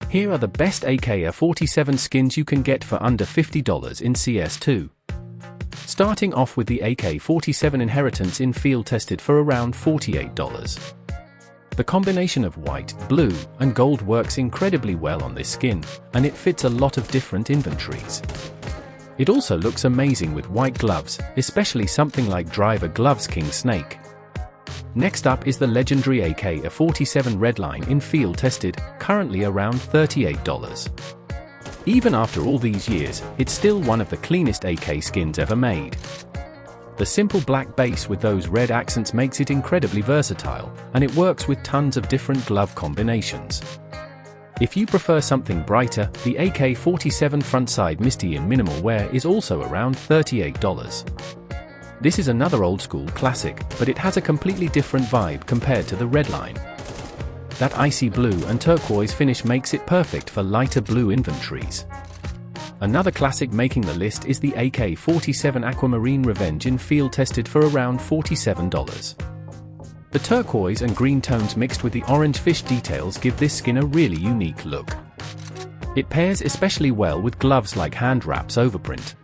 Here are the best AK-47 skins you can get for under $50 in CS2. Starting off with the AK-47 Inheritance in field tested for around $48. The combination of white, blue, and gold works incredibly well on this skin, and it fits a lot of different inventories. It also looks amazing with white gloves, especially something like Driver Gloves King Snake. Next up is the legendary AK-47 Redline in field tested, currently around $38. Even after all these years, it's still one of the cleanest AK skins ever made. The simple black base with those red accents makes it incredibly versatile, and it works with tons of different glove combinations. If you prefer something brighter, the AK-47 Frontside Misty in minimal wear is also around $38. This is another old-school classic, but it has a completely different vibe compared to the Redline. That icy blue and turquoise finish makes it perfect for lighter blue inventories. Another classic making the list is the AK-47 Aquamarine Revenge in field tested for around $47. The turquoise and green tones mixed with the orange fish details give this skin a really unique look. It pairs especially well with gloves like hand wraps overprint.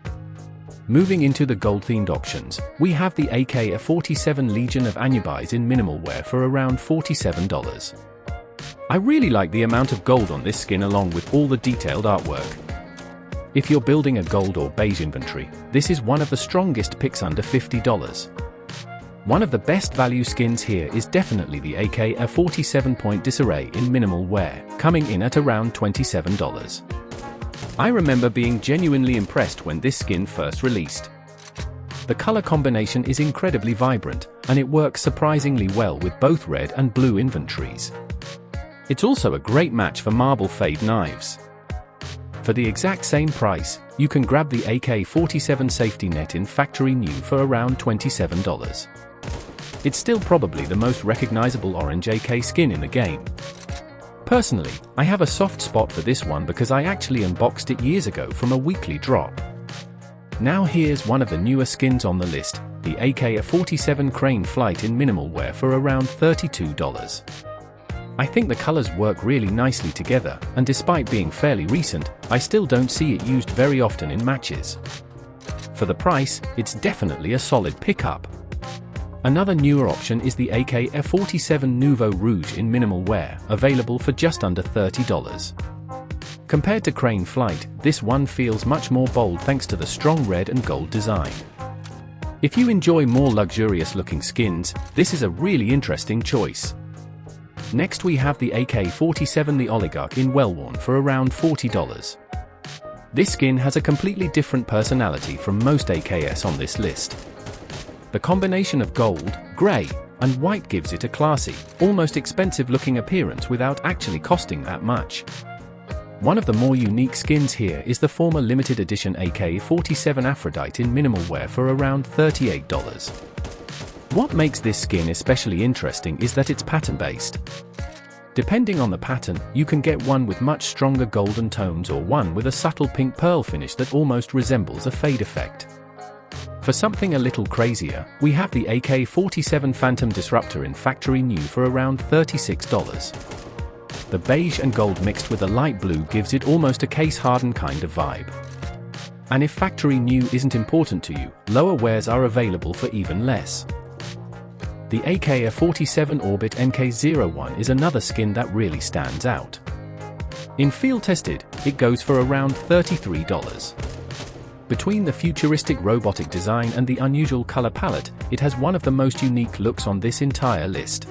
Moving into the gold-themed options, we have the AK-47 Legion of Anubis in minimal wear for around $47. I really like the amount of gold on this skin along with all the detailed artwork. If you're building a gold or beige inventory, this is one of the strongest picks under $50. One of the best value skins here is definitely the AK-47 Point Disarray in minimal wear, coming in at around $27. I remember being genuinely impressed when this skin first released. The color combination is incredibly vibrant, and it works surprisingly well with both red and blue inventories. It's also a great match for marble fade knives. For the exact same price, you can grab the AK-47 Safety Net in factory new for around $27. It's still probably the most recognizable orange AK skin in the game. Personally, I have a soft spot for this one because I actually unboxed it years ago from a weekly drop. Now here's one of the newer skins on the list, the AK-47 Crane Flight in minimal wear for around $32. I think the colors work really nicely together, and despite being fairly recent, I still don't see it used very often in matches. For the price, it's definitely a solid pickup. Another newer option is the AK-47 Nouveau Rouge in minimal wear, available for just under $30. Compared to Crane Flight, this one feels much more bold thanks to the strong red and gold design. If you enjoy more luxurious looking skins, this is a really interesting choice. Next we have the AK-47 The Oligarch in well-worn for around $40. This skin has a completely different personality from most AKs on this list. The combination of gold, grey, and white gives it a classy, almost expensive-looking appearance without actually costing that much. One of the more unique skins here is the former limited edition AK-47 Aphrodite in minimal wear for around $38. What makes this skin especially interesting is that it's pattern-based. Depending on the pattern, you can get one with much stronger golden tones or one with a subtle pink pearl finish that almost resembles a fade effect. For something a little crazier, we have the AK-47 Phantom Disruptor in factory new for around $36. The beige and gold mixed with a light blue gives it almost a case-hardened kind of vibe. And if factory new isn't important to you, lower wears are available for even less. The AK-47 Orbit MK01 is another skin that really stands out. In field tested, it goes for around $33. Between the futuristic robotic design and the unusual color palette, it has one of the most unique looks on this entire list.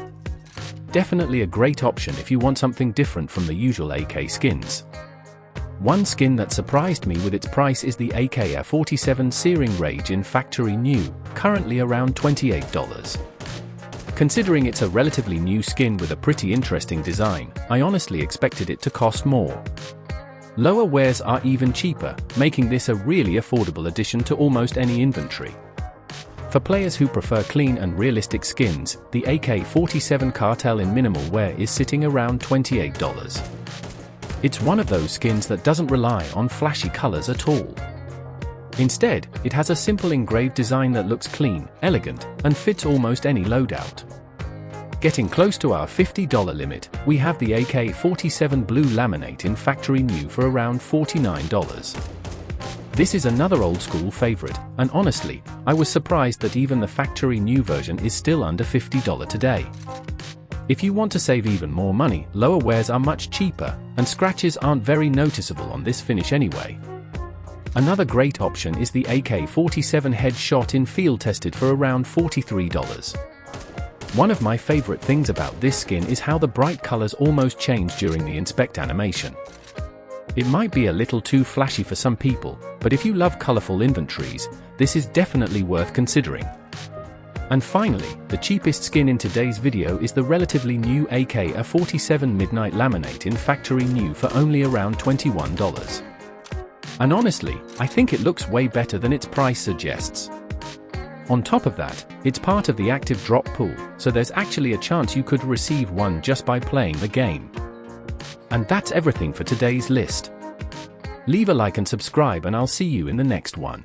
Definitely a great option if you want something different from the usual AK skins. One skin that surprised me with its price is the AK-47 Searing Rage in factory new, currently around $28. Considering it's a relatively new skin with a pretty interesting design, I honestly expected it to cost more. Lower wears are even cheaper, making this a really affordable addition to almost any inventory. For players who prefer clean and realistic skins, the AK-47 Cartel in minimal wear is sitting around $28. It's one of those skins that doesn't rely on flashy colors at all. Instead, it has a simple engraved design that looks clean, elegant, and fits almost any loadout. Getting close to our $50 limit, we have the AK-47 Blue Laminate in factory new for around $49. This is another old school favorite, and honestly, I was surprised that even the factory new version is still under $50 today. If you want to save even more money, lower wears are much cheaper, and scratches aren't very noticeable on this finish anyway. Another great option is the AK-47 headshot in field tested for around $43. One of my favorite things about this skin is how the bright colors almost change during the inspect animation. It might be a little too flashy for some people, but if you love colorful inventories, this is definitely worth considering. And finally, the cheapest skin in today's video is the relatively new AK-47 Midnight Laminate in factory new for only around $21. And honestly, I think it looks way better than its price suggests. On top of that, it's part of the active drop pool, so there's actually a chance you could receive one just by playing the game. And that's everything for today's list. Leave a like and subscribe, and I'll see you in the next one.